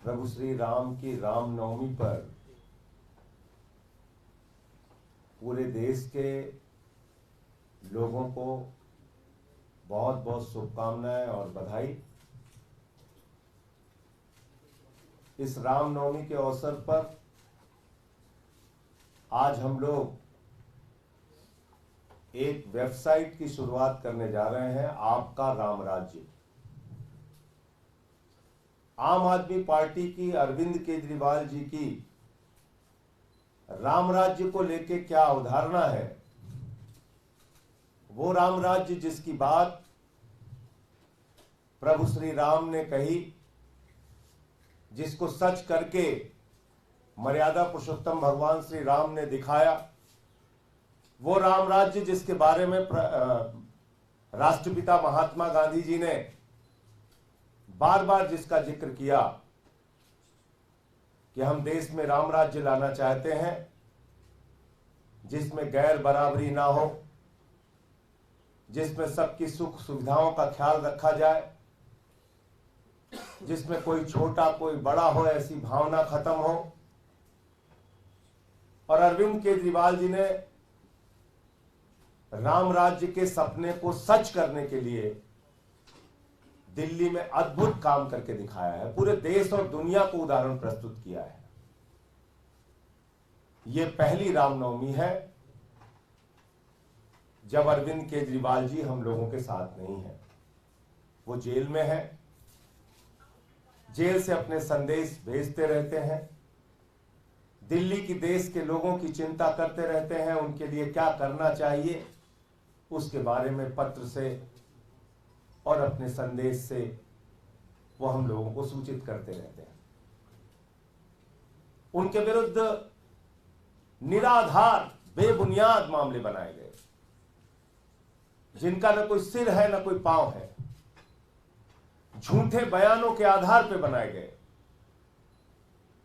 प्रभु श्री राम की रामनवमी पर पूरे देश के लोगों को बहुत बहुत शुभकामनाएं और बधाई। इस रामनवमी के अवसर पर आज हम लोग एक वेबसाइट की शुरुआत करने जा रहे हैं, आपका राम राज्य। आम आदमी पार्टी की अरविंद केजरीवाल जी की राम राज्य को लेके क्या अवधारणा है, वो राम राज्य जिसकी बात प्रभु श्री राम ने कही, जिसको सच करके मर्यादा पुरुषोत्तम भगवान श्री राम ने दिखाया, वो राम राज्य जिसके बारे में राष्ट्रपिता महात्मा गांधी जी ने बार बार जिसका जिक्र किया कि हम देश में राम राज्य लाना चाहते हैं, जिसमें गैर बराबरी ना हो, जिसमें सबकी सुख सुविधाओं का ख्याल रखा जाए, जिसमें कोई छोटा कोई बड़ा हो ऐसी भावना खत्म हो। और अरविंद केजरीवाल जी ने राम राज्य के सपने को सच करने के लिए दिल्ली में अद्भुत काम करके दिखाया है, पूरे देश और दुनिया को उदाहरण प्रस्तुत किया है। यह पहली रामनवमी है जब अरविंद केजरीवाल जी हम लोगों के साथ नहीं है। वो जेल में है, जेल से अपने संदेश भेजते रहते हैं, दिल्ली की देश के लोगों की चिंता करते रहते हैं, उनके लिए क्या करना चाहिए उसके बारे में पत्र से और अपने संदेश से वो हम लोगों को सूचित करते रहते हैं। उनके विरुद्ध निराधार बेबुनियाद मामले बनाए गए, जिनका न कोई सिर है न कोई पांव है, झूठे बयानों के आधार पर बनाए गए।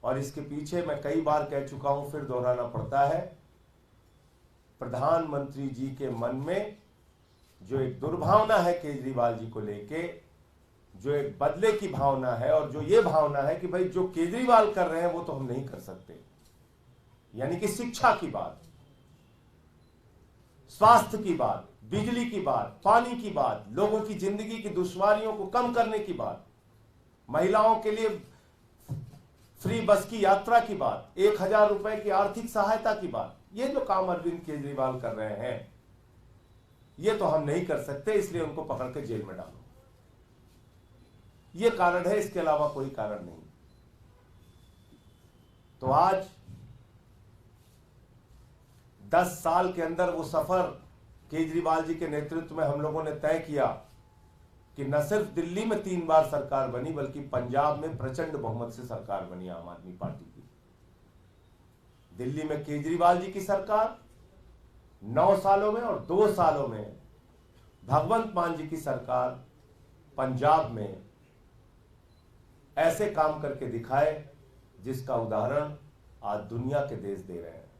और इसके पीछे मैं कई बार कह चुका हूं, फिर दोहराना पड़ता है, प्रधानमंत्री जी के मन में जो एक दुर्भावना है केजरीवाल जी को लेके, जो एक बदले की भावना है, और जो ये भावना है कि भाई जो केजरीवाल कर रहे हैं वो तो हम नहीं कर सकते। यानी कि शिक्षा की बात, स्वास्थ्य की बात, बिजली की बात, पानी की बात, लोगों की जिंदगी की दुश्वारियों को कम करने की बात, महिलाओं के लिए फ्री बस की यात्रा की बात, 1000 रुपए की आर्थिक सहायता की बात, ये जो काम अरविंद केजरीवाल कर रहे हैं ये तो हम नहीं कर सकते, इसलिए उनको पकड़ के जेल में डालो। ये कारण है, इसके अलावा कोई कारण नहीं। तो आज 10 साल के अंदर वो सफर केजरीवाल जी के नेतृत्व में हम लोगों ने तय किया कि न सिर्फ दिल्ली में 3 बार सरकार बनी, बल्कि पंजाब में प्रचंड बहुमत से सरकार बनी आम आदमी पार्टी की। दिल्ली में केजरीवाल जी की सरकार 9 सालों में, और 2 सालों में भगवंत मान जी की सरकार पंजाब में ऐसे काम करके दिखाए जिसका उदाहरण आज दुनिया के देश दे रहे हैं।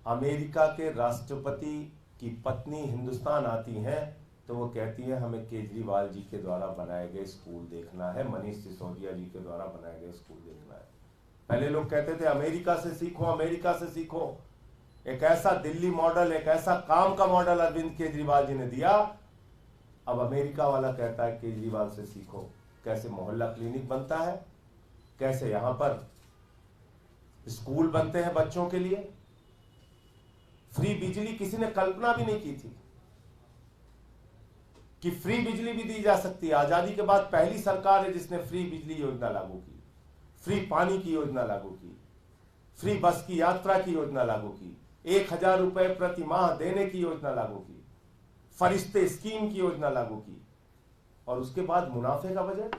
अमेरिका के राष्ट्रपति की पत्नी हिंदुस्तान आती हैं तो वो कहती है हमें केजरीवाल जी के द्वारा बनाए गए स्कूल देखना है, मनीष सिसोदिया जी के द्वारा बनाए गए स्कूल देखना है। पहले लोग कहते थे अमेरिका से सीखो, अमेरिका से सीखो। एक ऐसा दिल्ली मॉडल, एक ऐसा काम का मॉडल अरविंद केजरीवाल जी ने दिया। अब अमेरिका वाला कहता है केजरीवाल से सीखो, कैसे मोहल्ला क्लिनिक बनता है, कैसे यहां पर स्कूल बनते हैं बच्चों के लिए, फ्री बिजली किसी ने कल्पना भी नहीं की थी कि फ्री बिजली भी दी जा सकती है। आजादी के बाद पहली सरकार है जिसने फ्री बिजली योजना लागू की, फ्री पानी की योजना लागू की, फ्री बस की यात्रा की योजना लागू की, 1000 रुपए प्रति माह देने की योजना लागू की, फरिश्ते स्कीम की योजना लागू की। और उसके बाद मुनाफे का बजट।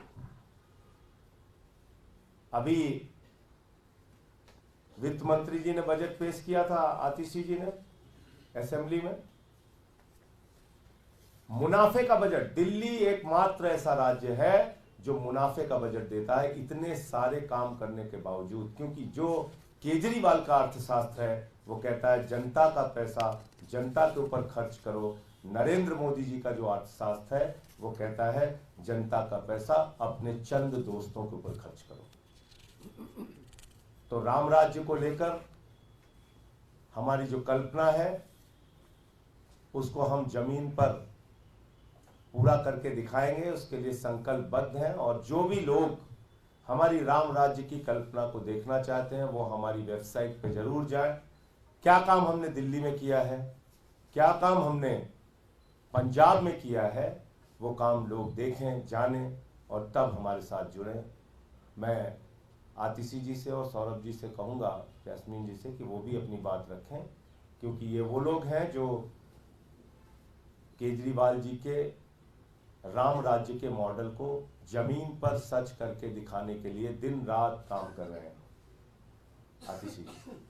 अभी वित्त मंत्री जी ने बजट पेश किया था, आतिशी जी ने असेंबली में, मुनाफे का बजट। दिल्ली एकमात्र ऐसा राज्य है जो मुनाफे का बजट देता है, इतने सारे काम करने के बावजूद। क्योंकि जो केजरीवाल का अर्थशास्त्र है वो कहता है जनता का पैसा जनता के ऊपर खर्च करो। नरेंद्र मोदी जी का जो अर्थशास्त्र है वो कहता है जनता का पैसा अपने चंद दोस्तों के ऊपर खर्च करो। तो राम राज्य को लेकर हमारी जो कल्पना है उसको हम जमीन पर पूरा करके दिखाएंगे, उसके लिए संकल्पबद्ध हैं। और जो भी लोग हमारी राम राज्य की कल्पना को देखना चाहते हैं वो हमारी वेबसाइट पे जरूर जाएं। क्या काम हमने दिल्ली में किया है, क्या काम हमने पंजाब में किया है, वो काम लोग देखें, जानें और तब हमारे साथ जुड़ें। मैं आतिशी जी से और सौरभ जी से कहूँगा, यास्मीन जी से, कि वो भी अपनी बात रखें, क्योंकि ये वो लोग हैं जो केजरीवाल जी के राम राज्य के मॉडल को जमीन पर सच करके दिखाने के लिए दिन रात काम कर रहे हैं। आतिशी जी।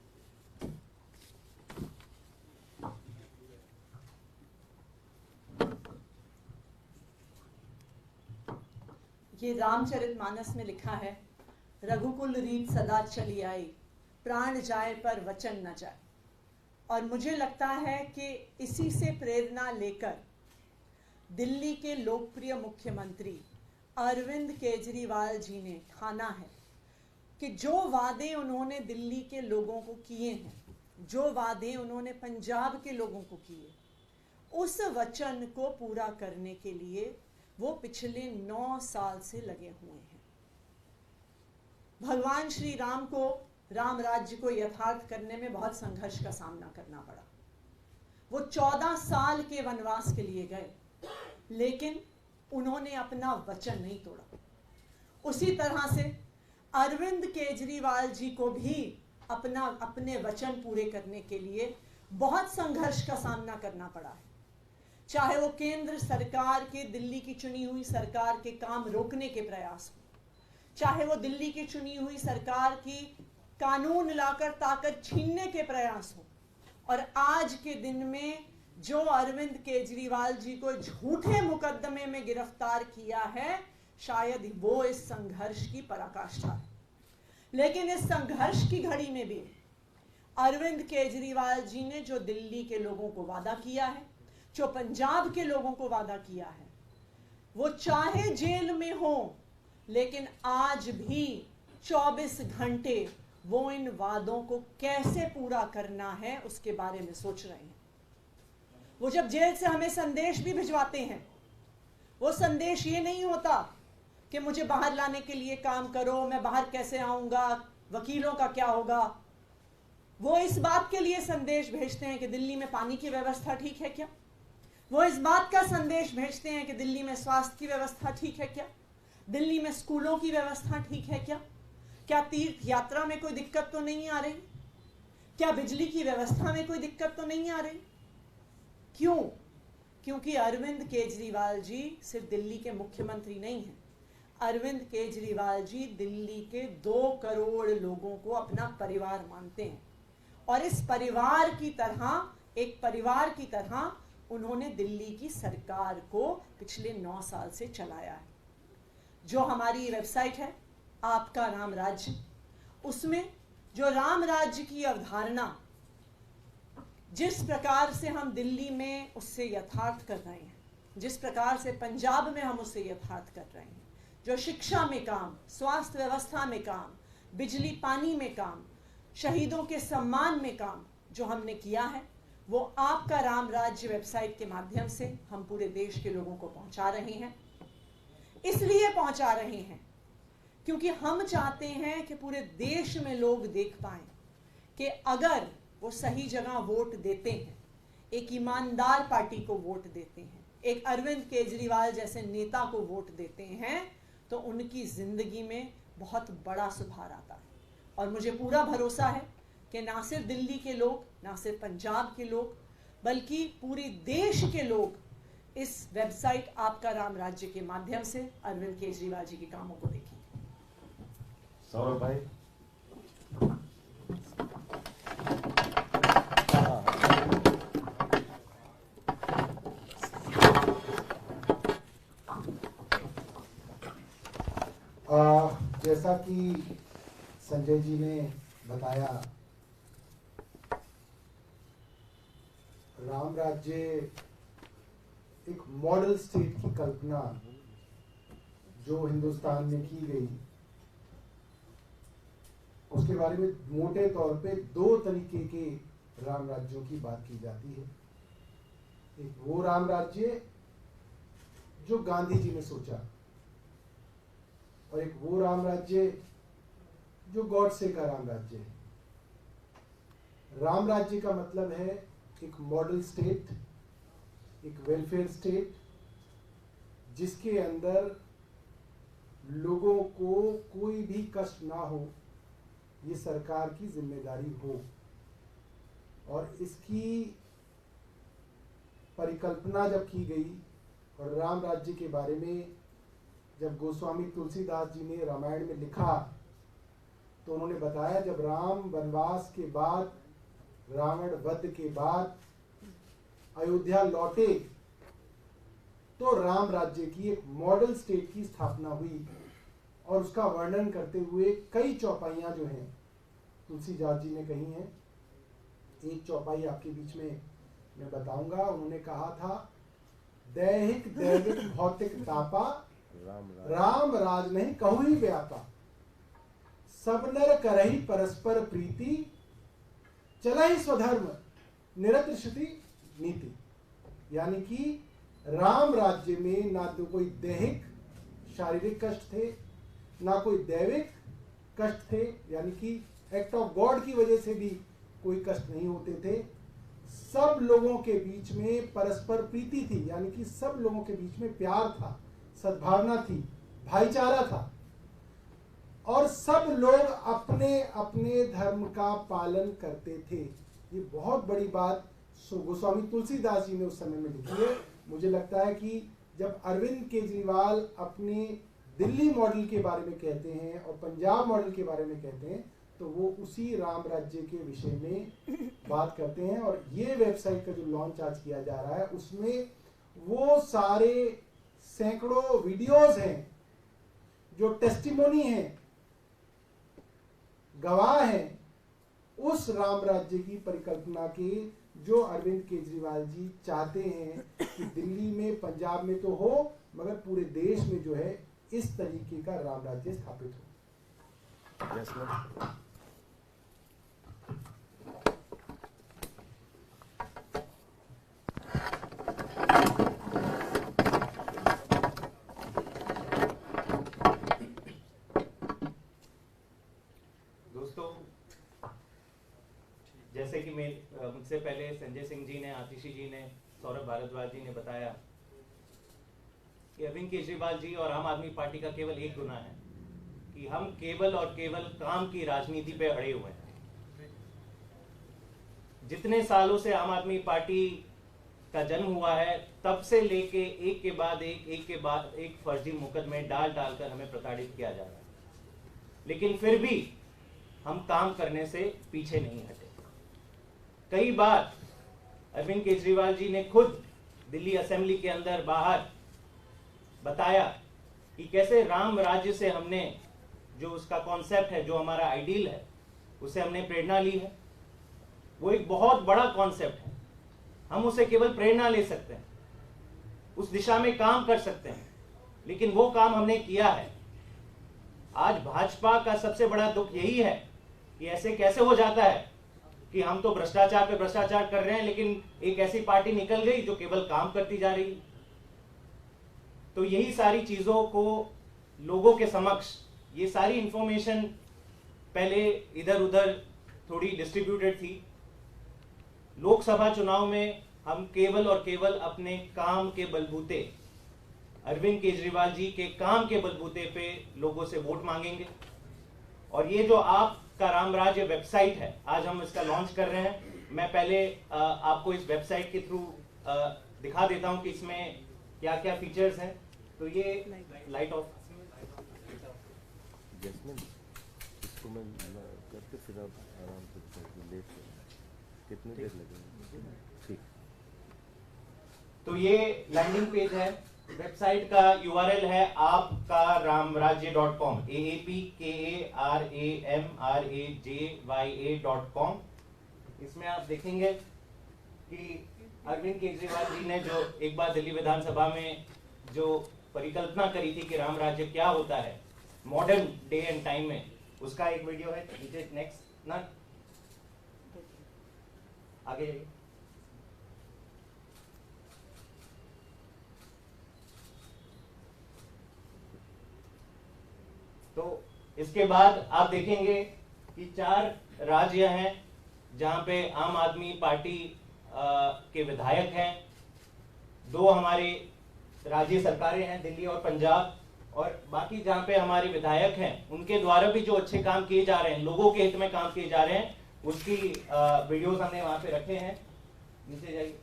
ये रामचरितमानस में लिखा है, रघुकुल रीत सदा चली आई, प्राण जाए पर वचन न जाए। और मुझे लगता है कि इसी से प्रेरणा लेकर दिल्ली के लोकप्रिय मुख्यमंत्री अरविंद केजरीवाल जी ने ठाना है कि जो वादे उन्होंने दिल्ली के लोगों को किए हैं, जो वादे उन्होंने पंजाब के लोगों को किए, उस वचन को पूरा करने के लिए वो पिछले 9 साल से लगे हुए हैं। भगवान श्री राम को, राम राज्य को यथार्थ करने में बहुत संघर्ष का सामना करना पड़ा। वो 14 साल के वनवास के लिए गए, लेकिन उन्होंने अपना वचन नहीं तोड़ा। उसी तरह से अरविंद केजरीवाल जी को भी अपने वचन पूरे करने के लिए बहुत संघर्ष का सामना करना पड़ा है। चाहे वो केंद्र सरकार के, दिल्ली की चुनी हुई सरकार के काम रोकने के प्रयास हो, चाहे वो दिल्ली की चुनी हुई सरकार की कानून लाकर ताकत छीनने के प्रयास हो, और आज के दिन में जो अरविंद केजरीवाल जी को झूठे मुकदमे में गिरफ्तार किया है, शायद वो इस संघर्ष की पराकाष्ठा है। लेकिन इस संघर्ष की घड़ी में भी अरविंद केजरीवाल जी ने जो दिल्ली के लोगों को वादा किया है, जो पंजाब के लोगों को वादा किया है, वो चाहे जेल में हो लेकिन आज भी 24 घंटे वो इन वादों को कैसे पूरा करना है उसके बारे में सोच रहे हैं। वो जब जेल से हमें संदेश भी भिजवाते हैं, वो संदेश ये नहीं होता कि मुझे बाहर लाने के लिए काम करो, मैं बाहर कैसे आऊंगा, वकीलों का क्या होगा। वो इस बात के लिए संदेश भेजते हैं कि दिल्ली में पानी की व्यवस्था ठीक है क्या, वो इस बात का संदेश भेजते हैं कि दिल्ली में स्वास्थ्य की व्यवस्था ठीक है क्या, दिल्ली में स्कूलों की व्यवस्था ठीक है क्या तीर्थ यात्रा में कोई दिक्कत तो नहीं आ रही, क्या बिजली की व्यवस्था में कोई दिक्कत तो नहीं आ रही। क्यों? क्योंकि अरविंद केजरीवाल जी सिर्फ दिल्ली के मुख्यमंत्री नहीं हैं। अरविंद केजरीवाल जी दिल्ली के 2 करोड़ लोगों को अपना परिवार मानते हैं, और इस परिवार की तरह, एक परिवार की तरह उन्होंने दिल्ली की सरकार को पिछले 9 साल से चलाया है। जो हमारी वेबसाइट है आपका राम राज्य, उसमें जो राम राज्य की अवधारणा जिस प्रकार से हम दिल्ली में उससे यथार्थ कर रहे हैं, जिस प्रकार से पंजाब में हम उससे यथार्थ कर रहे हैं, जो शिक्षा में काम, स्वास्थ्य व्यवस्था में काम, बिजली पानी में काम, शहीदों के सम्मान में काम जो हमने किया है, वो आपका राम राज्य वेबसाइट के माध्यम से हम पूरे देश के लोगों को पहुंचा रहे हैं। इसलिए पहुंचा रहे हैं क्योंकि हम चाहते हैं कि पूरे देश में लोग देख पाएं कि अगर वो सही जगह वोट देते हैं, एक ईमानदार पार्टी को वोट देते हैं, एक अरविंद केजरीवाल जैसे नेता को वोट देते हैं, तो उनकी जिंदगी में बहुत बड़ा सुधार आता है। और मुझे पूरा भरोसा है कि ना सिर्फ दिल्ली के लोग, ना सिर्फ पंजाब के लोग, बल्कि पूरे देश के लोग इस वेबसाइट आपका राम राज्य के माध्यम से अरविंद केजरीवाल जी के कामों को देखेंगे। सौरभ भाई। जैसा कि संजय जी ने बताया, राम राज्य एक मॉडल स्टेट की कल्पना जो हिंदुस्तान में की गई, उसके बारे में मोटे तौर पे दो तरीके के राम राज्यों की बात की जाती है। एक वो राम राज्य जो गांधी जी ने सोचा, और एक वो राम राज्य जो गॉडसे का राम राज्य है। राम राज्य का मतलब है एक मॉडल स्टेट, एक वेलफेयर स्टेट, जिसके अंदर लोगों को कोई भी कष्ट ना हो, ये सरकार की जिम्मेदारी हो। और इसकी परिकल्पना जब की गई, और राम राज्य के बारे में जब गोस्वामी तुलसीदास जी ने रामायण में लिखा, तो उन्होंने बताया जब राम वनवास के बाद, रावण वध के बाद अयोध्या लौटे, तो राम राज्य की एक मॉडल स्टेट की स्थापना हुई। और उसका वर्णन करते हुए कई चौपाइयां जो हैं तुलसीदास जी ने कही हैं। एक चौपाई आपके बीच में मैं बताऊंगा। उन्होंने कहा था, दैहिक दैविक भौतिक तापा, राम राज नहीं कहु ही व्यापा, सब नर करहि परस्पर प्रीति, चलहि स्वधर्म निरत श्रुति नीति। यानी कि राम राज्य में ना तो कोई दैहिक शारीरिक कष्ट थे, ना कोई दैविक कष्ट थे, यानी कि एक्ट ऑफ गॉड की वजह से भी कोई कष्ट नहीं होते थे। सब लोगों के बीच में परस्पर प्रीति थी, यानी कि सब लोगों के बीच में प्यार था, सद्भावना थी, भाईचारा था, और सब लोग अपने अपने धर्म का पालन करते थे। ये बहुत बड़ी बात गोस्वामी तुलसीदास जी ने उस समय में लिखी है। मुझे लगता है कि जब अरविंद केजरीवाल अपने दिल्ली मॉडल के बारे में कहते हैं और पंजाब मॉडल के बारे में कहते हैं, तो वो उसी राम राज्य के विषय में बात करते हैं। और ये वेबसाइट का जो लॉन्च आज किया जा रहा है, उसमें वो सारे सैकड़ों वीडियोस हैं जो टेस्टिमोनी हैं, गवाह हैं उस राम राज्य की परिकल्पना के, जो अरविंद केजरीवाल जी चाहते हैं कि दिल्ली में, पंजाब में तो हो, मगर पूरे देश में जो है इस तरीके का राम राज्य स्थापित हो। दोस्तों, जैसे कि मुझसे पहले संजय सिंह जी ने, आतिशी जी ने, सौरभ भारद्वाज जी ने बताया कि अरविंद केजरीवाल जी और आम आदमी पार्टी का केवल एक गुनाह है कि हम केवल और केवल काम की राजनीति पे अड़े हुए हैं। जितने सालों से आम आदमी पार्टी का जन्म हुआ है, तब से लेके एक के बाद एक फर्जी मुकदमे डाल डालकर हमें प्रताड़ित किया जा रहा है, लेकिन फिर भी हम काम करने से पीछे नहीं हटे। कई बार अरविंद केजरीवाल जी ने खुद दिल्ली असेंबली के अंदर बाहर बताया कि कैसे राम राज्य से हमने, जो उसका कॉन्सेप्ट है, जो हमारा आइडियल है, उसे हमने प्रेरणा ली है। वो एक बहुत बड़ा कॉन्सेप्ट है, हम उसे केवल प्रेरणा ले सकते हैं, उस दिशा में काम कर सकते हैं, लेकिन वो काम हमने किया है। आज भाजपा का सबसे बड़ा दुख यही है कि ऐसे कैसे हो जाता है कि हम तो भ्रष्टाचार पे भ्रष्टाचार कर रहे हैं, लेकिन एक ऐसी पार्टी निकल गई जो केवल काम करती जा रही है। तो यही सारी चीजों को लोगों के समक्ष, ये सारी इंफॉर्मेशन पहले इधर उधर थोड़ी डिस्ट्रीब्यूटेड थी। लोकसभा चुनाव में हम केवल और केवल अपने काम के बलबूते, अरविंद केजरीवाल जी के काम के बलबूते पे लोगों से वोट मांगेंगे। और ये जो आपका राम राज्य वेबसाइट है, आज हम इसका लॉन्च कर रहे हैं। मैं पहले आपको इस वेबसाइट के थ्रू दिखा देता हूं कि इसमें क्या क्या फीचर्स हैं। तो ये लाइट ऑफ इसको मैं करके फिर आप आराम से लेट कितनी देर लगेगी? ठीक। तो ये लैंडिंग पेज है। वेबसाइट का यूआरएल है आपका ramrajya.com, AAPKARAMRAJYA.com। इसमें आप देखेंगे कि अरविंद केजरीवाल जी ने जो एक बार दिल्ली विधानसभा में जो परिकल्पना करी थी कि राम राज्य क्या होता है मॉडर्न डे एंड टाइम में, उसका एक वीडियो है। नेक्स्ट ना, आगे जाइए। तो इसके बाद आप देखेंगे कि 4 राज्य हैं जहां पे आम आदमी पार्टी के विधायक हैं, 2 हमारे राज्य सरकारें हैं दिल्ली और पंजाब, और बाकी जहां पे हमारे विधायक हैं उनके द्वारा भी जो अच्छे काम किए जा रहे हैं, लोगों के हित में काम किए जा रहे हैं, उसकी वीडियोस हमने वहां पे रखे हैं। नीचे जाइए।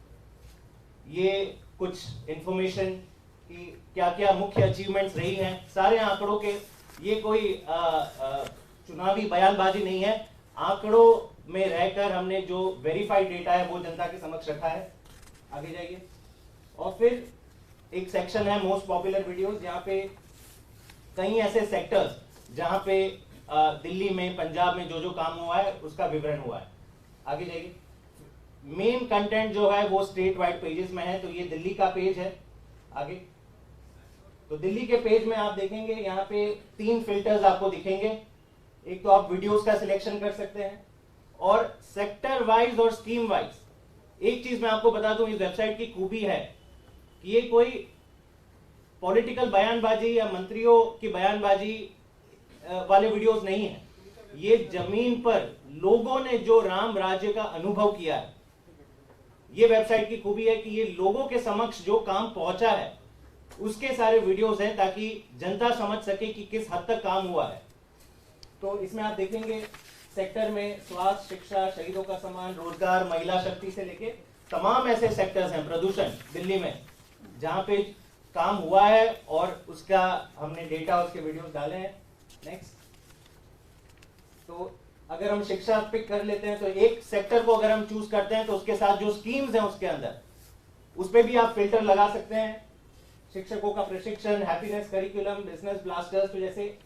ये कुछ इंफॉर्मेशन कि क्या क्या मुख्य अचीवमेंट्स रही हैं, सारे आंकड़ों के, ये कोई चुनावी बयानबाजी नहीं है, आंकड़ों में रहकर हमने जो वेरीफाइड डेटा है वो जनता के समक्ष रखा है। आगे जाइए। और फिर एक सेक्शन है मोस्ट पॉपुलर वीडियोस, जहां पे कई ऐसे सेक्टर्स जहां पे दिल्ली में, पंजाब में जो जो काम हुआ है उसका विवरण हुआ है। आगे जाइए। मेन कंटेंट जो है वो स्टेट वाइड पेजेस में है, तो ये दिल्ली का पेज है। आगे। तो दिल्ली के पेज में आप देखेंगे यहाँ पे 3 फिल्टर्स आपको दिखेंगे। एक तो आप वीडियोस का सिलेक्शन कर सकते हैं, और सेक्टर वाइज और स्कीम वाइज एक चीज मैं आपको बता दूं, इस वेबसाइट की खूबी है कि ये कोई पॉलिटिकल बयानबाजी या मंत्रियों की बयानबाजी वाले वीडियोस नहीं है। ये जमीन पर लोगों ने जो राम राज्य का अनुभव किया है, ये वेबसाइट की खूबी है कि ये लोगों के समक्ष जो काम पहुंचा है उसके सारे वीडियोस हैं, ताकि जनता समझ सके कि किस हद तक काम हुआ है। तो इसमें आप देखेंगे सेक्टर में स्वास्थ्य, शिक्षा, शहीदों का सम्मान, रोजगार, महिला शक्ति से लेके तमाम ऐसे सेक्टर्स हैं, प्रदूषण दिल्ली में, जहां पे काम हुआ है और उसका हमने डेटा, उसके वीडियोस डाले हैं। नेक्स्ट। तो अगर हम शिक्षा पिक कर लेते हैं तो एक सेक्टर को अगर हम चूज करते हैं तो उसके साथ जो स्कीम्स हैं उसके अंदर, उस पर भी आप फिल्टर लगा सकते हैं। शिक्षकों का प्रशिक्षण, हैप्पीनेस करिकुलम, बिजनेस ब्लास्टर्स, तो जैसे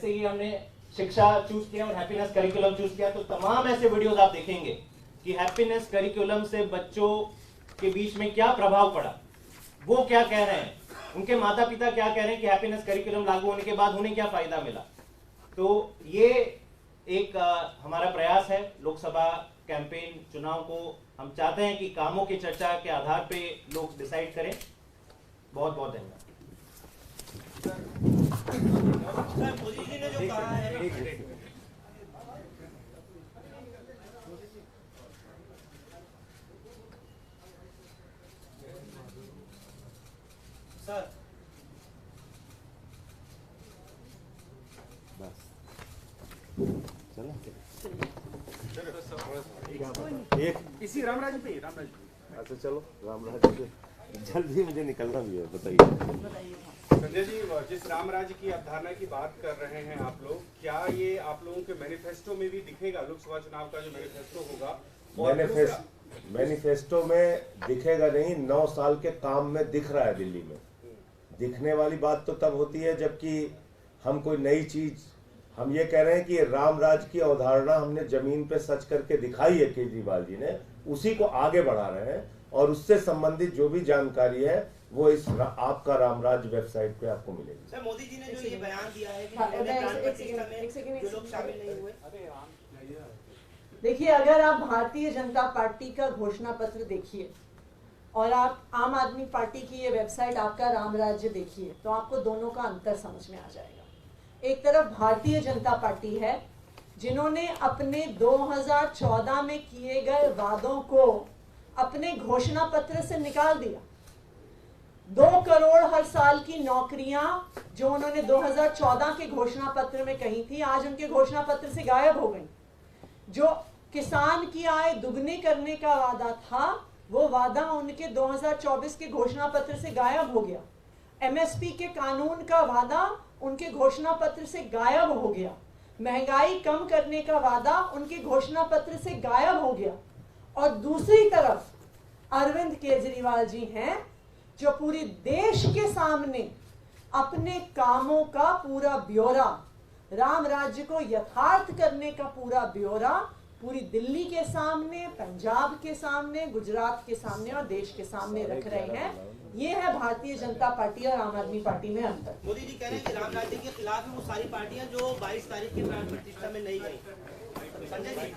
ही हमने शिक्षा चूज किया और हैप्पीनेस करिकुलम चूज किया, तो तमाम ऐसे वीडियोस आप देखेंगे कि हैप्पीनेस करिकुलम से बच्चों के बीच में क्या प्रभाव पड़ा, वो क्या कह रहे हैं, उनके माता पिता क्या कह रहे हैं कि हैप्पीनेस करिकुलम लागू होने के बाद उन्हें क्या फायदा मिला। तो ये एक हमारा प्रयास है लोकसभा कैंपेन चुनाव को, हम चाहते हैं कि कामों की चर्चा के आधार पे लोग डिसाइड करें। बहुत बहुत धन्यवाद। मोदी जी ने जो कहा है, सर एक इसी रामराज पे अच्छा चलो रामराज पे जल्दी मुझे निकलना भी है, बताइए। संजय जी, जिस राम राज्य की अवधारणा की बात कर रहे हैं आप लोग, क्या ये आप लोगों के मैनिफेस्टो में भी दिखेगा? लोकसभा चुनाव का जो मैनिफेस्टो होगा, मैनिफेस्टो में दिखेगा नहीं, 9 साल के काम में दिख रहा है दिल्ली में। दिखने वाली बात तो तब होती है जबकि हम कोई नई चीज, हम ये कह रहे हैं कि राम राज की अवधारणा हमने जमीन पे सच करके दिखाई है केजरीवाल जी ने, उसी को आगे बढ़ा रहे हैं, और उससे संबंधित जो भी जानकारी है वो इस आपका रामराज वेबसाइट पे आपको मिलेगी। सर, मोदी जी ने जो ये बयान दिया है कि प्राण प्रतिष्ठा में जो लोग शामिल नहीं हुए, देखिए, अगर आप भारतीय जनता पार्टी का घोषणा पत्र देखिए और आप आम आदमी पार्टी की ये वेबसाइट आपका राम राज्य देखिए, तो आपको दोनों का अंतर समझ में आ जाएगा। एक तरफ भारतीय जनता पार्टी है जिन्होंने अपने 2014 में किए गए वादों को अपने घोषणा पत्र से निकाल दिया। 2 करोड़ हर साल की नौकरियां जो उन्होंने 2014 के घोषणा पत्र में कही थी, आज उनके घोषणा पत्र से गायब हो गई। जो किसान की आय दुगनी करने का वादा था, वो वादा उनके 2024 के घोषणा पत्र से गायब हो गया। एमएसपी के कानून का वादा उनके घोषणा पत्र से गायब हो गया। महंगाई कम करने का वादा उनके घोषणा पत्र से गायब हो गया। और दूसरी तरफ अरविंद केजरीवाल जी हैं जो पूरे देश के सामने अपने कामों का पूरा ब्यौरा, राम राज्य को यथार्थ करने का पूरा ब्यौरा पूरी दिल्ली के सामने, पंजाब के सामने, गुजरात के सामने और देश के सामने रख रहे हैं। ये है भारतीय जनता पार्टी और आम आदमी पार्टी में अंतर। मोदी जी कह रहे हैं कि राम राज्य के खिलाफ वो सारी पार्टियां जो 22 तारीख की प्राण प्रतिष्ठा में नहीं गई। संजय जी